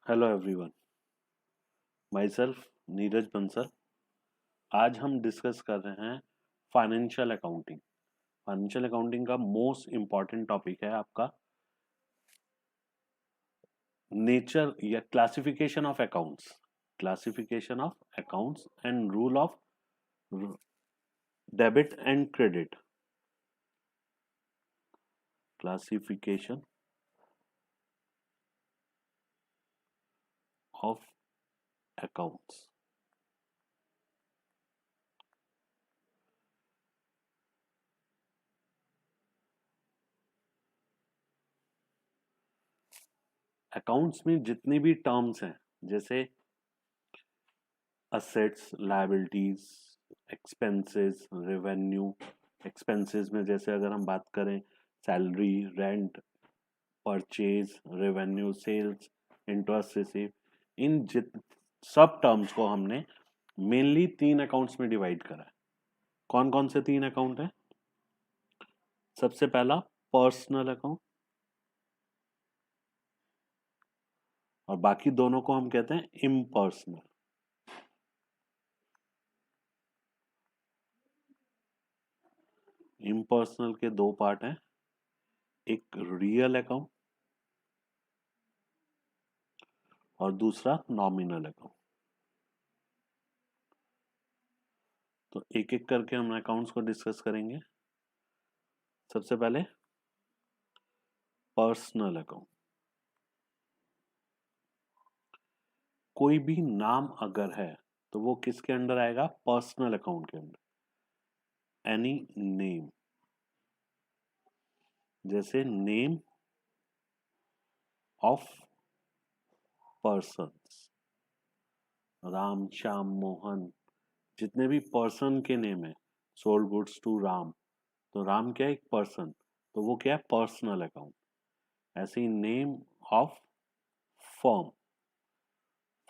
Hello everyone, my self Neeraj Bansal. आज हम discuss कर रहे हैं फाइनेंशियल अकाउंटिंग। फाइनेंशियल अकाउंटिंग का मोस्ट इम्पॉर्टेंट टॉपिक है आपका नेचर या classification of accounts. Classification of accounts and rule of debit and credit. Classification of accounts. Accounts में जितनी भी टर्म्स हैं, जैसे assets, liabilities, expenses, revenue. Expenses में जैसे अगर हम बात करें salary, rent, purchase, revenue, sales, interest receive, इन जित सब टर्म्स को हमने मेनली तीन अकाउंट्स में डिवाइड करा है। कौन कौन से तीन अकाउंट है? सबसे पहला पर्सनल अकाउंट, और बाकी दोनों को हम कहते हैं इम्पर्सनल। इम्पर्सनल के दो पार्ट हैं, एक रियल अकाउंट और दूसरा नॉमिनल अकाउंट। तो एक एक करके हम अकाउंट्स को डिस्कस करेंगे। सबसे पहले पर्सनल अकाउंट। कोई भी नाम अगर है तो वो किसके अंडर आएगा? पर्सनल अकाउंट के अंडर। एनी नेम, जैसे name of persons, Ram, Shyam, Mohan, जितने भी पर्सन के नेम है, सोल्ड गुड्स टू राम, तो राम क्या है? एक पर्सन, तो वो क्या है? Personal account. ऐसे ही नेम ऑफ फर्म,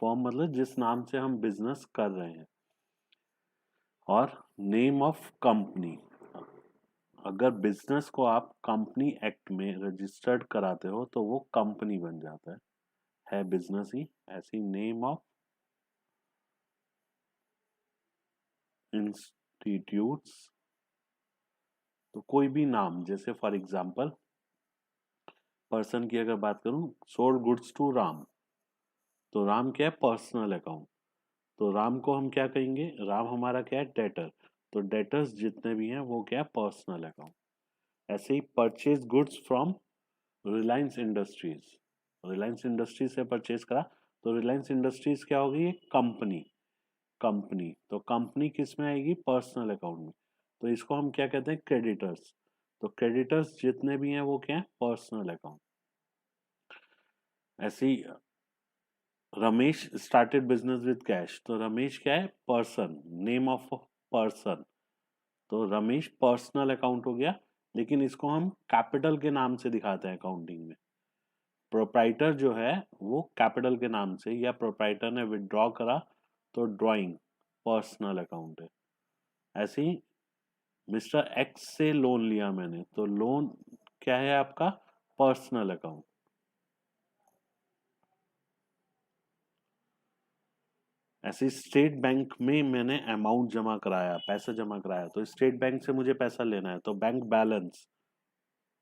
फर्म मतलब जिस नाम से हम बिजनेस कर रहे हैं। और नेम ऑफ कंपनी, अगर बिजनेस को आप कंपनी एक्ट में रजिस्टर्ड कराते हो तो वो कंपनी बन जाता है बिजनेस ही। ऐसी नेम ऑफ इंस्टीट्यूट्स, तो कोई भी नाम, जैसे फॉर एग्जांपल पर्सन की अगर बात करूं, सोल्ड गुड्स टू राम, तो राम क्या है? Personal account. तो राम को हम क्या कहेंगे? राम हमारा क्या है? डेटर। तो डेटर्स जितने भी हैं वो क्या है? Personal account. ऐसे ही purchase goods from Reliance Industries, Reliance Industries से परचेज करा, तो रिलायंस इंडस्ट्रीज क्या होगी? एक कंपनी। कंपनी, तो कंपनी किस में आएगी? पर्सनल अकाउंट में। तो इसको हम क्या कहते हैं? क्रेडिटर्स। तो क्रेडिटर्स जितने भी हैं वो क्या है? Personal account. ऐसे ही Ramesh started business with cash, तो रमेश क्या है? पर्सन, नेम ऑफ पर्सन, तो रमेश पर्सनल अकाउंट हो गया। लेकिन इसको हम कैपिटल के नाम से दिखाते हैं अकाउंटिंग में। प्रोप्राइटर जो है वो कैपिटल के नाम से, या प्रोप्राइटर ने विड्रॉ करा तो ड्राइंग, पर्सनल अकाउंट है। ऐसे ही मिस्टर एक्स से लोन लिया मैंने, तो लोन क्या है आपका? Personal account. ऐसे स्टेट बैंक में मैंने अमाउंट जमा कराया, पैसा जमा कराया, तो स्टेट बैंक से मुझे पैसा लेना है, तो बैंक बैलेंस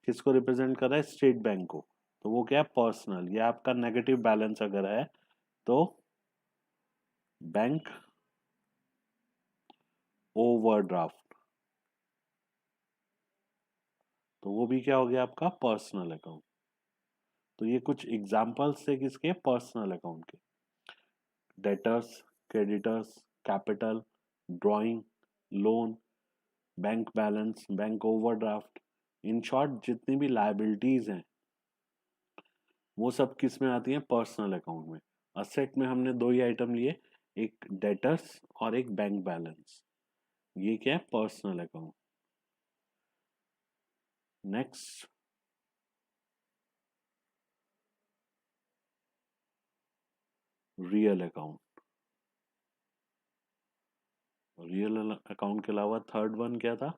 किसको रिप्रेजेंट कर रहा है? स्टेट बैंक को। तो वो क्या है? पर्सनल। या आपका नेगेटिव बैलेंस अगर है तो बैंक ओवरड्राफ्ट, तो वो भी क्या हो गया? आपका पर्सनल अकाउंट। तो ये कुछ एग्जांपल्स थे किसके? पर्सनल अकाउंट के। Debtors, creditors, capital, drawing, loan, bank balance, bank overdraft. In short जितनी भी लायबिलिटीज हैं वो सब किस में आती हैं? पर्सनल अकाउंट में। असेट में हमने दो ही आइटम लिए, एक डेटर्स और एक बैंक बैलेंस। ये क्या है? Personal account. Next, real account. Real account के अलावा थर्ड वन क्या था?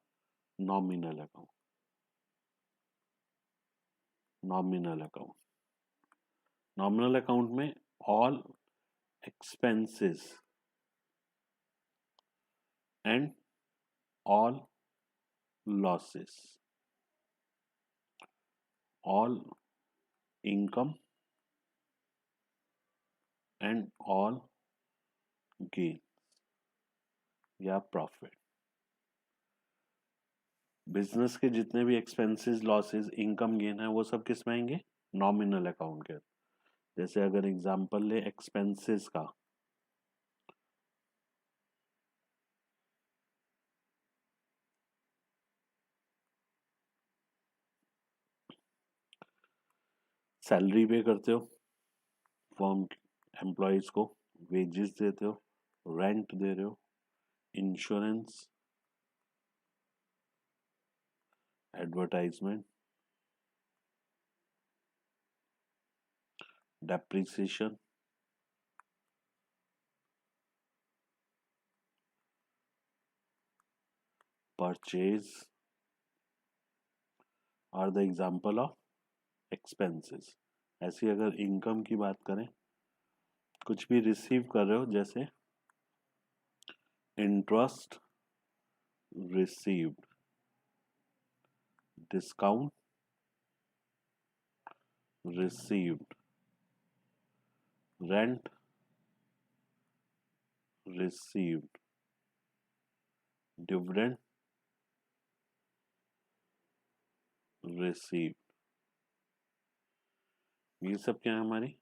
Nominal account. Nominal account, nominal account में all expenses and all losses, all income and all gain या प्रॉफिट। बिजनेस के जितने भी एक्सपेंसेस, लॉसेस, इनकम, गेन है वो सब किस में आएंगे? नॉमिनल अकाउंट के। जैसे अगर एग्जांपल ले एक्सपेंसेस का, सैलरी पे करते हो फर्म एम्प्लॉयज को, वेजेस देते हो, रेंट दे रहे हो, insurance, advertisement, depreciation, purchase are the example of expenses. ऐसी अगर इनकम की बात करें, कुछ भी रिसीव कर रहे हो, जैसे interest received, discount received, rent received, dividend received, ये सब क्या है हमारी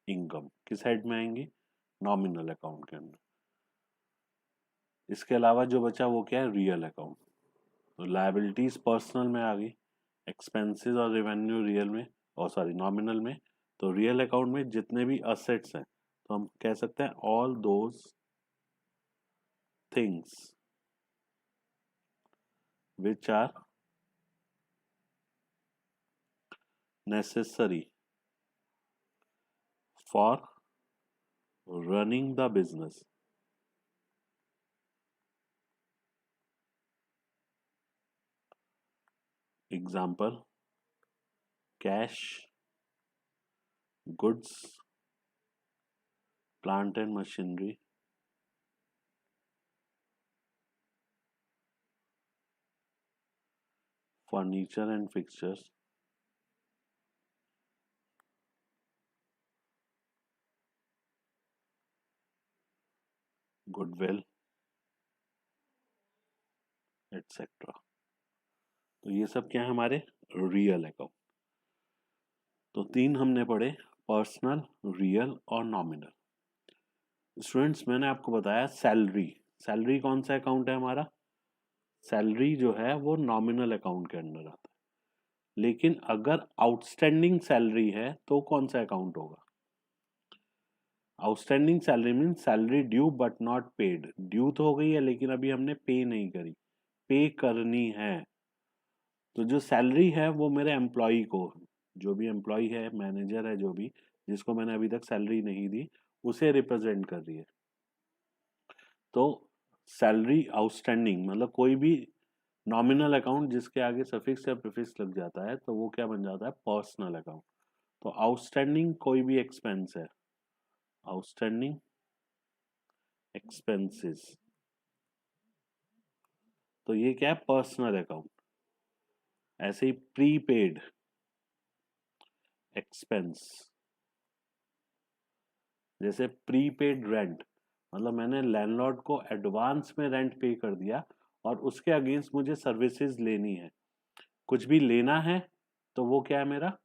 इनकम। किस साइड में आएंगे? नॉमिनल अकाउंट के अंदर। इसके अलावा जो बचा वो क्या है? Real account. तो लायबिलिटीज पर्सनल में आ गई, एक्सपेंसेस और रेवेन्यू रियल में, और सॉरी नॉमिनल में। तो रियल अकाउंट में जितने भी असेट्स हैं, तो हम कह सकते हैं all those things which are necessary for running the business. Example: cash, goods, plant and machinery, furniture and fixtures, goodwill, etc. तो ये सब क्या है हमारे रियल अकाउंट। तो तीन हमने पढ़े, पर्सनल, रियल और नॉमिनल। स्टूडेंट्स मैंने आपको बताया सैलरी, सैलरी कौन सा अकाउंट है हमारा? सैलरी जो है वो नॉमिनल अकाउंट के अंडर आता है। लेकिन अगर आउटस्टैंडिंग सैलरी है तो कौन सा अकाउंट होगा? Outstanding salary mean salary due but not paid. Due तो हो गई है लेकिन अभी हमने पे नहीं करी, पे करनी है। तो जो सैलरी है वो मेरे एम्प्लॉय को, जो भी एम्प्लॉय है, मैनेजर है, जो भी जिसको मैंने अभी तक सैलरी नहीं दी, उसे रिप्रेजेंट कर रही है। तो सैलरी आउटस्टैंडिंग मतलब कोई भी नॉमिनल अकाउंट जिसके आगे सफिक्स या प्रीफिक्स लग जाता है तो वो क्या बन जाता है? Personal account. तो आउटस्टैंडिंग कोई भी एक्सपेंस है, आउटस्टैंडिंग एक्सपेंसेस, तो ये क्या है? Personal account. ऐसे ही प्रीपेड एक्सपेंस, जैसे प्रीपेड रेंट, मतलब मैंने लैंडलॉर्ड को एडवांस में रेंट पे कर दिया और उसके अगेंस्ट मुझे सर्विसेज लेनी है, कुछ भी लेना है, तो वो क्या है मेरा?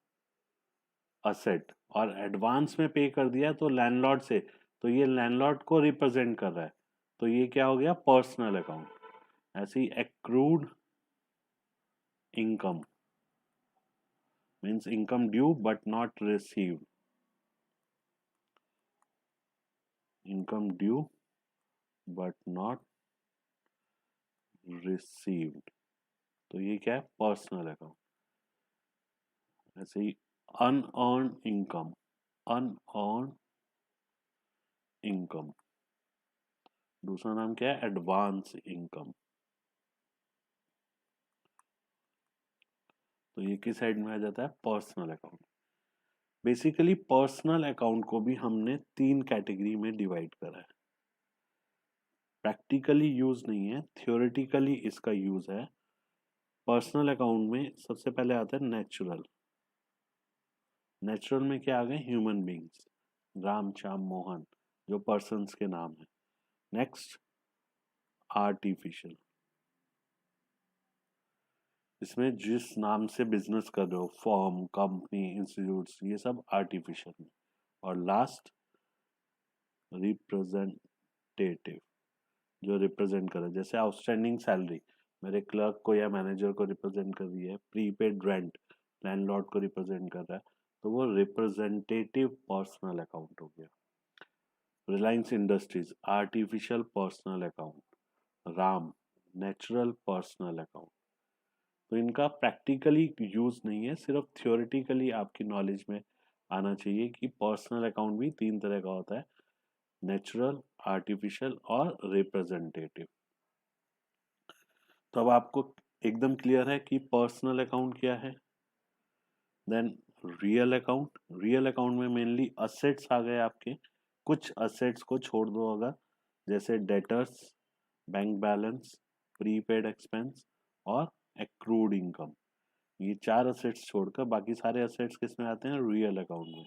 असेट। और एडवांस में पे कर दिया तो लैंडलॉर्ड से, तो ये लैंडलॉर्ड को रिप्रेजेंट कर रहा है, तो ये क्या हो गया? Personal account. ऐसे ही accrued income means income due but not received, income due but not received, तो ये क्या है? Personal account. ऐसे ही अनअर्न इनकम, अनअर्न इनकम, दूसरा नाम क्या है? Advance income. तो ये किस साइड में आ जाता है? Personal account. Basically personal account को भी हमने 3 कैटेगरी में डिवाइड करा है। प्रैक्टिकली यूज नहीं है, थियोरेटिकली इसका यूज है। पर्सनल अकाउंट में सबसे पहले आता है नेचुरल। नेचुरल में क्या आ गए? ह्यूमन बींग्स, राम श्याम मोहन, जो पर्सन्स के नाम है। नेक्स्ट आर्टिफिशियल, इसमें जिस नाम से बिजनेस कर रहे हो, फर्म, कंपनी, इंस्टीट्यूट्स, ये सब आर्टिफिशियल में। और लास्ट रिप्रेजेंटेटिव, जो रिप्रेजेंट कर रहा है। जैसे आउटस्टैंडिंग सैलरी मेरे क्लर्क को या मैनेजर को रिप्रेजेंट कर रही है, प्रीपेड रेंट लैंडलॉर्ड को रिप्रेजेंट कर रहा है, तो वो रिप्रेजेंटेटिव पर्सनल अकाउंट हो गया। Reliance industries artificial personal account, Ram natural personal account. तो इनका प्रैक्टिकली यूज नहीं है, सिर्फ थियोरेटिकली आपकी नॉलेज में आना चाहिए कि पर्सनल अकाउंट भी 3 तरह का होता है, नेचुरल, आर्टिफिशियल और रिप्रेजेंटेटिव। तो अब आपको एकदम क्लियर है कि पर्सनल अकाउंट क्या है। Then real account, real account में मेनली असेट्स आ गए आपके। कुछ असेट्स को छोड़ दो अगर, जैसे debtors, bank balance, prepaid expense और एक्रूड इनकम। ये 4 असेट्स छोड़कर बाकी सारे असेट्स किस में आते हैं? रियल अकाउंट में।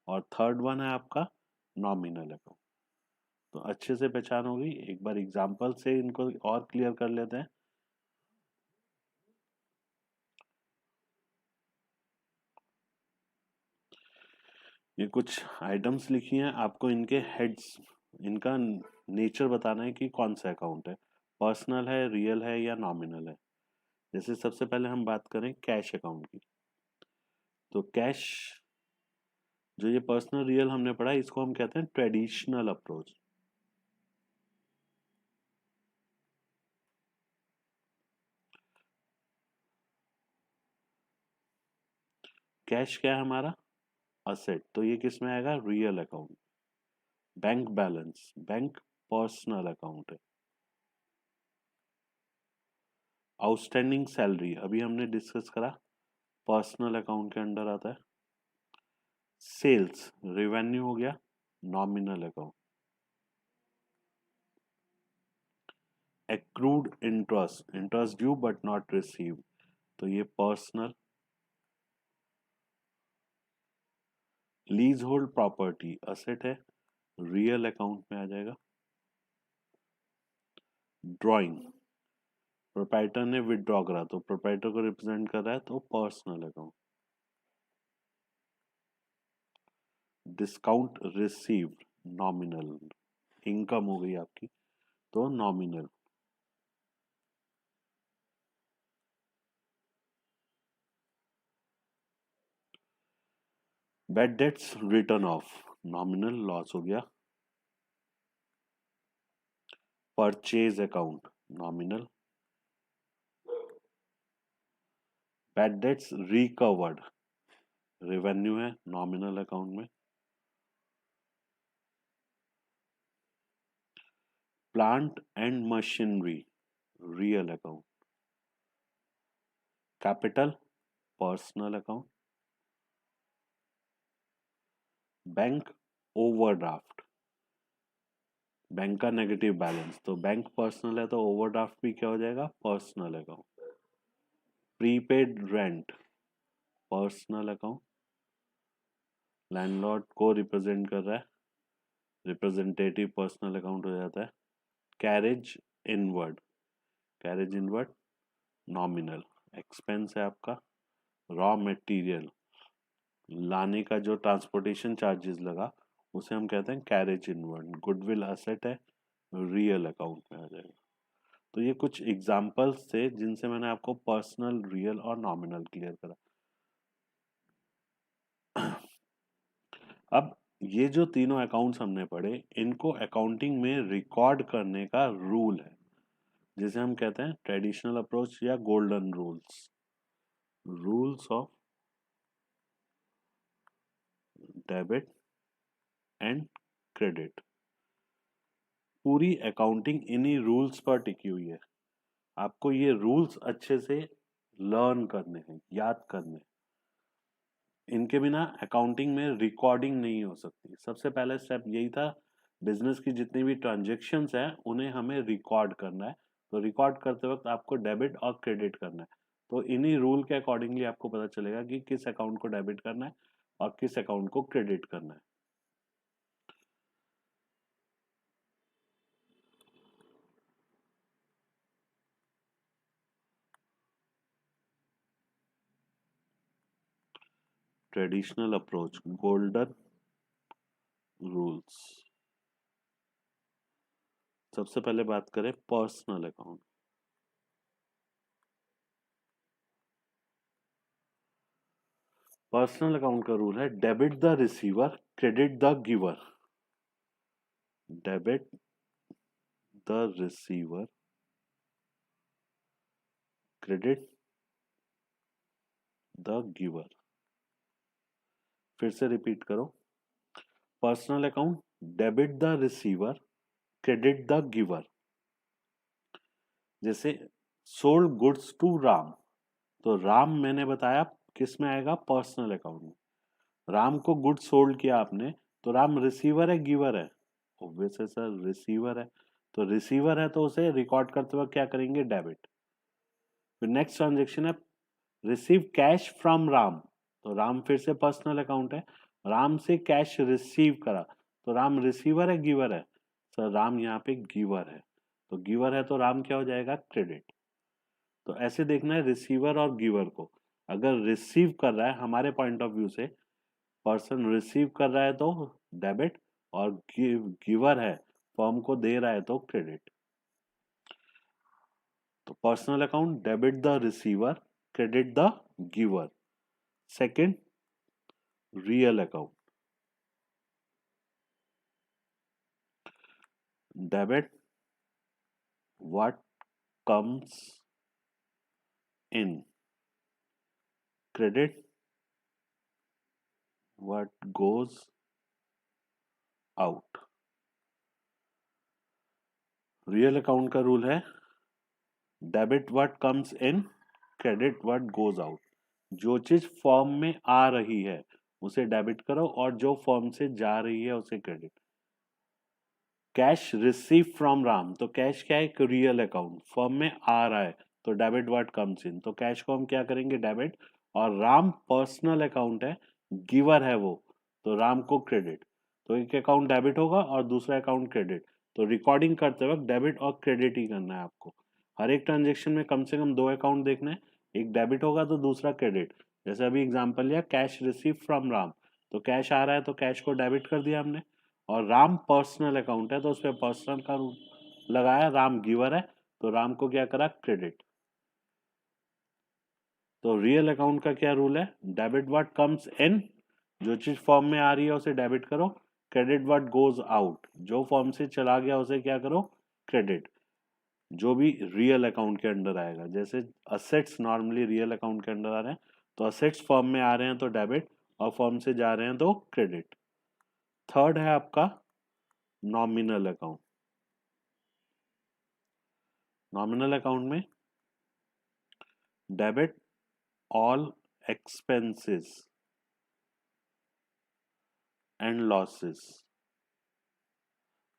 और थर्ड वन है आपका नॉमिनल अकाउंट। तो अच्छे से पहचान होगी, एक बार एग्जांपल से इनको और क्लियर कर लेते हैं। ये कुछ आइटम्स लिखी हैं, आपको इनके हेड्स, इनका नेचर बताना है कि कौन सा अकाउंट है, पर्सनल है, रियल है या नॉमिनल है। जैसे सबसे पहले हम बात करें कैश अकाउंट की, तो कैश जो ये पर्सनल रियल हमने पढ़ा, इसको हम कहते हैं ट्रेडिशनल अप्रोच। कैश क्या है हमारा? असेट, तो ये किस में आएगा? Real account. Bank balance, bank personal account है। आउटस्टैंडिंग सैलरी अभी हमने डिस्कस करा, पर्सनल अकाउंट के अंडर आता है। सेल्स रेवेन्यू हो गया, nominal account. Accrued interest, interest due but not receive, तो ये personal. Lease hold property asset है, रियल अकाउंट में आ जाएगा। ड्राइंग, प्रोप्राइटर ने विदड्रॉ करा तो प्रोप्राइटर को रिप्रेजेंट कर रहा है, तो personal account. Discount received, nominal. Income हो गई आपकी, तो nominal. Bad debts return of, nominal loss हो गया। Purchase account, nominal. Bad debts recovered, revenue है, नॉमिनल अकाउंट में। Plant and machinery, real account. Capital, personal account. Bank overdraft, bank का negative balance, तो बैंक पर्सनल है तो overdraft भी क्या हो जाएगा? Personal account. Prepaid rent, personal account. Landlord को रिप्रेजेंट कर रहा है, रिप्रेजेंटेटिव पर्सनल अकाउंट हो जाता है। Carriage inward, carriage inward nominal. Expense है आपका। रॉ मटेरियल, लाने का जो ट्रांसपोर्टेशन चार्जेस लगा, उसे हम कहते हैं कैरेज इनवर्ड। गुडविल असेट है, रियल अकाउंट में आ जाएगा। तो ये कुछ एग्जांपल्स थे जिनसे मैंने आपको पर्सनल, रियल और नॉमिनल क्लियर करा। अब ये जो तीनों अकाउंट्स हमने पढ़े, इनको अकाउंटिंग में रिकॉर्ड करने का रूल है, जिसे हम कहते हैं ट्रेडिशनल अप्रोच या golden rules, rules of debit and credit. पूरी अकाउंटिंग इन्हीं रूल्स पर टिकी हुई है। आपको ये रूल्स अच्छे से लर्न करने हैं, याद करने हैं। इनके बिना अकाउंटिंग में रिकॉर्डिंग नहीं हो सकती। सबसे पहला स्टेप यही था, बिजनेस की जितनी भी ट्रांजेक्शन्स हैं उन्हें हमें रिकॉर्ड करना है। तो रिकॉर्ड करते वक्त आपको डेबिट और क्रेडिट करना है। तो इन्हीं रूल के अकॉर्डिंगली आपको पता चलेगा कि किस अकाउंट को डेबिट करना है और किस अकाउंट को क्रेडिट करना है। Traditional approach, golden rules. सबसे पहले बात करें पर्सनल अकाउंट। पर्सनल अकाउंट का रूल है debit the receiver, credit the giver. Debit the receiver, credit the giver. फिर से रिपीट करो। Personal account, debit the receiver, credit the giver. जैसे सोल्ड गुड्स टू राम, तो राम मैंने बताया किस में आएगा, पर्सनल अकाउंट में। राम को गुड्स सोल्ड किया आपने, तो राम रिसीवर है गिवर है? ऑब्वियस है सर, रिसीवर है। तो रिसीवर है तो उसे रिकॉर्ड करते वक्त क्या करेंगे, डेबिट। फिर नेक्स्ट ट्रांजेक्शन है रिसीव कैश फ्रॉम राम, तो राम फिर से पर्सनल अकाउंट है। राम से कैश रिसीव करा, तो राम रिसीवर है गिवर है? सर राम यहाँ पे गिवर है, तो गिवर है तो राम क्या हो जाएगा, क्रेडिट। तो ऐसे देखना है रिसीवर और गिवर को। अगर रिसीव कर रहा है हमारे पॉइंट ऑफ व्यू से, पर्सन रिसीव कर रहा है तो डेबिट, और गिवर है फर्म को दे रहा है तो क्रेडिट। तो personal account, debit the receiver, credit the giver. Second, real account, debit what comes in, credit what goes out. Real account का रूल है debit what comes in, credit what goes out. जो चीज form में आ रही है उसे debit करो, और जो फॉर्म से जा रही है उसे credit. Cash receive from Ram, तो कैश क्या है, एक रियल अकाउंट, फॉर्म में आ रहा है, तो डेबिट व्हाट कम्स इन, तो कैश को हम क्या करेंगे, डेबिट। और राम पर्सनल अकाउंट है, गिवर है वो, तो राम को क्रेडिट। तो एक अकाउंट डेबिट होगा और दूसरा अकाउंट क्रेडिट। तो रिकॉर्डिंग करते वक्त डेबिट और क्रेडिट ही करना है आपको। हर एक ट्रांजेक्शन में कम से कम दो अकाउंट देखना है, एक डेबिट होगा तो दूसरा क्रेडिट। जैसे अभी एग्जांपल लिया, कैश रिसीव फ्रॉम राम, तो कैश आ रहा है तो कैश को डेबिट कर दिया हमने। और राम पर्सनल अकाउंट है तो उसपे पर्सनल का लगाया, राम गिवर है तो राम को क्या करा, क्रेडिट। तो रियल अकाउंट का क्या रूल है, डेबिट व्हाट कम्स इन, जो चीज फॉर्म में आ रही है उसे डेबिट करो। क्रेडिट व्हाट गोज आउट, जो फॉर्म से चला गया उसे क्या करो, क्रेडिट। जो भी रियल अकाउंट के अंडर आएगा, जैसे असेट्स नॉर्मली रियल अकाउंट के अंडर आ रहे हैं, तो असेट्स फॉर्म में आ रहे हैं तो डेबिट, और फॉर्म से जा रहे हैं तो क्रेडिट। थर्ड है आपका नॉमिनल अकाउंट। नॉमिनल अकाउंट में debit all expenses and losses,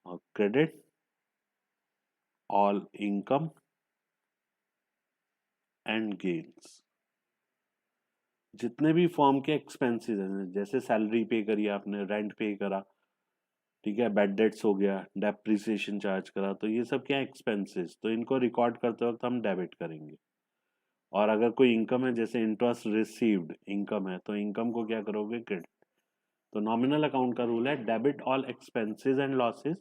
और credit all income and gains. जितने भी फॉर्म के एक्सपेंसेस हैं, जैसे सैलरी पे करी आपने, रेंट पे करा, ठीक है, बैड डेट्स हो गया, डेप्रिसिएशन चार्ज करा, तो ये सब क्या एक्सपेंसेस, तो इनको रिकॉर्ड करते वक्त हम डेबिट करेंगे। और अगर कोई इनकम है, जैसे इंटरेस्ट रिसीव्ड इनकम है, तो इनकम को क्या करोगे, क्रेडिट। तो नॉमिनल अकाउंट का रूल है debit all expenses and losses,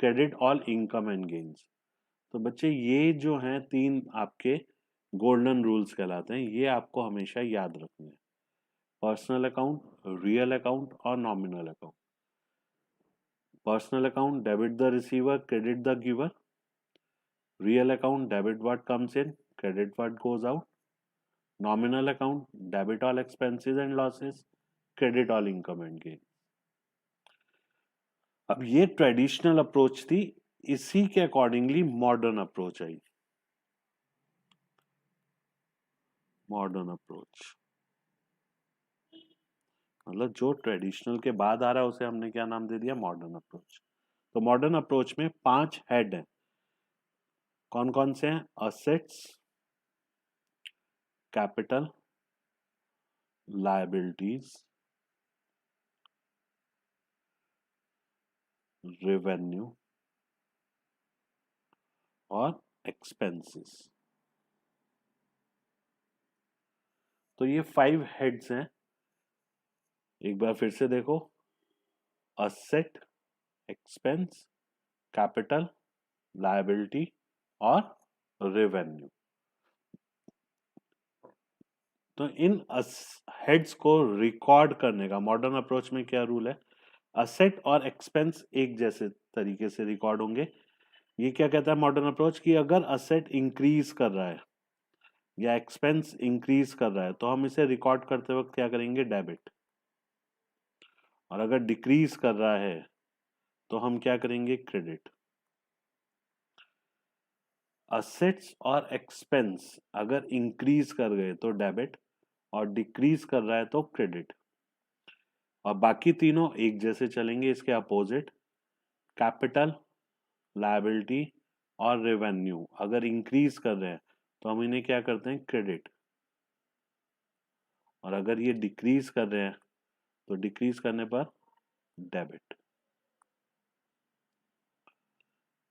credit all income and gains. तो बच्चे ये जो हैं तीन आपके गोल्डन रूल्स कहलाते हैं, ये आपको हमेशा याद रखने हैं। पर्सनल अकाउंट, रियल अकाउंट और nominal account. Personal account, debit the receiver, credit the giver. Real account, debit what comes in, credit what goes out. Nominal account, debit all expenses and losses, credit all income and gain. अब ये traditional approach थी, इसी के accordingly modern approach I. Modern approach, मतलब जो traditional के बाद आ रहा है उसे हमने क्या नाम दे दिया, मॉडर्न अप्रोच। तो मॉडर्न अप्रोच में 5 हेड हैं। कौन कौन से हैं? असेट्स, कैपिटल, लायबिलिटीज, रेवेन्यू और एक्सपेंसेस। तो ये 5 हेड्स हैं। एक बार फिर से देखो, असेट, एक्सपेंस, कैपिटल, लायबिलिटी और रेवेन्यू। तो इन हेड्स को रिकॉर्ड करने का मॉडर्न अप्रोच में क्या रूल है? असेट और एक्सपेंस एक जैसे तरीके से रिकॉर्ड होंगे। ये क्या कहता है मॉडर्न अप्रोच, कि अगर असेट इंक्रीज कर रहा है या एक्सपेंस इंक्रीज कर रहा है तो हम इसे रिकॉर्ड करते वक्त क्या करेंगे, डेबिट। और अगर डिक्रीज कर रहा है तो हम क्या करेंगे, क्रेडिट। असेट्स और एक्सपेंस अगर इंक्रीज कर गए तो डेबिट, और डिक्रीज कर रहा है तो क्रेडिट। और बाकी तीनों एक जैसे चलेंगे, इसके अपोजिट। कैपिटल, लायबिलिटी और रेवेन्यू अगर इंक्रीज कर रहे हैं तो हम इन्हें क्या करते हैं, क्रेडिट। और अगर ये डिक्रीज कर रहे हैं तो डिक्रीज करने पर डेबिट।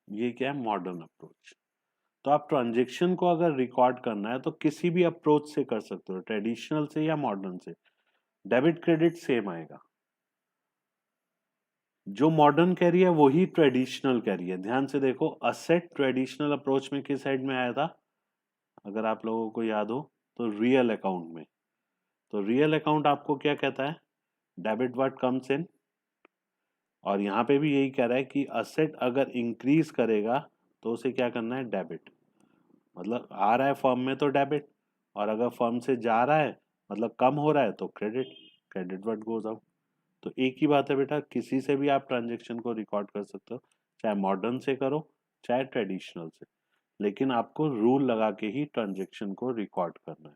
ये क्या है, मॉडर्न अप्रोच। तो आप ट्रांजेक्शन को अगर रिकॉर्ड करना है तो किसी भी अप्रोच से कर सकते हो, ट्रेडिशनल से या मॉडर्न से। डेबिट क्रेडिट सेम आएगा। जो मॉडर्न कह रही है वही ट्रेडिशनल कह रही है। ध्यान से देखो, असेट ट्रेडिशनल अप्रोच में किस साइड में आया था, अगर आप लोगों को याद हो तो रियल अकाउंट में। तो रियल अकाउंट आपको क्या कहता है, डेबिट व्हाट कम्स इन। और यहाँ पे भी यही कह रहा है कि असेट अगर इंक्रीज करेगा तो उसे क्या करना है, डेबिट। मतलब आ रहा है फर्म में तो डेबिट, और अगर फर्म से जा रहा है मतलब कम हो रहा है तो credit. Credit what goes out. तो एक ही बात है बेटा, किसी से भी आप ट्रांजेक्शन को रिकॉर्ड कर सकते हो, चाहे मॉडर्न से करो चाहे ट्रेडिशनल से। लेकिन आपको रूल लगा के ही ट्रांजेक्शन को रिकॉर्ड करना है।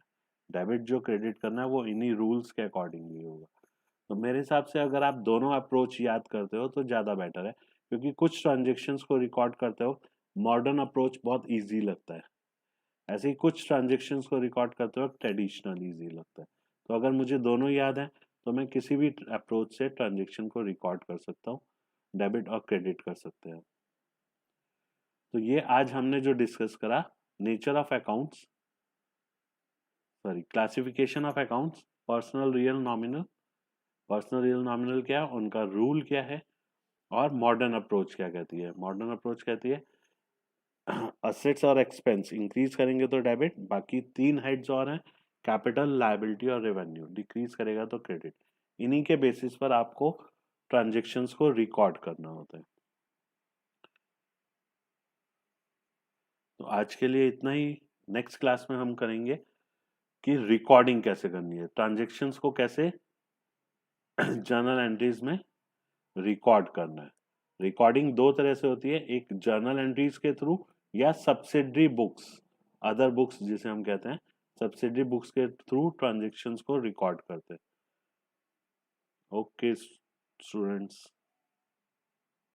डेबिट जो क्रेडिट करना है वो इन्हीं रूल्स के अकॉर्डिंगली होगा। तो मेरे हिसाब से अगर आप दोनों अप्रोच याद करते हो तो ज़्यादा बेटर है, क्योंकि कुछ ट्रांजेक्शन्स को रिकॉर्ड करते हो मॉडर्न अप्रोच बहुत ईजी लगता है, ऐसे ही कुछ ट्रांजेक्शन्स को रिकॉर्ड करते वक्त ट्रेडिशनल ईजी लगता है। तो अगर मुझे दोनों याद है तो मैं किसी भी अप्रोच से ट्रांजेक्शन को रिकॉर्ड कर सकता हूँ, डेबिट और क्रेडिट कर सकते हैं। तो ये आज हमने जो डिस्कस करा, nature of accounts, sorry classification of accounts, personal, real, nominal. Personal, real, nominal क्या है, उनका रूल क्या है, और मॉडर्न अप्रोच क्या कहती है। मॉडर्न अप्रोच कहती है असेट्स और एक्सपेंस इंक्रीज करेंगे तो डेबिट, बाकी 3 हेड्स और हैं, कैपिटल, लायबिलिटी और रेवेन्यू, डिक्रीज करेगा तो क्रेडिट। इन्हीं के बेसिस पर आपको ट्रांजेक्शन्स को रिकॉर्ड करना होता है। तो आज के लिए इतना ही। नेक्स्ट क्लास में हम करेंगे कि रिकॉर्डिंग कैसे करनी है, ट्रांजेक्शन्स को कैसे जर्नल एंट्रीज में रिकॉर्ड करना है। रिकॉर्डिंग दो तरह से होती है, एक जर्नल एंट्रीज के थ्रू या सब्सिडरी बुक्स, अदर बुक्स जिसे हम कहते हैं, सब्सिडरी बुक्स के थ्रू ट्रांजेक्शन्स को रिकॉर्ड करते हैं। Okay students.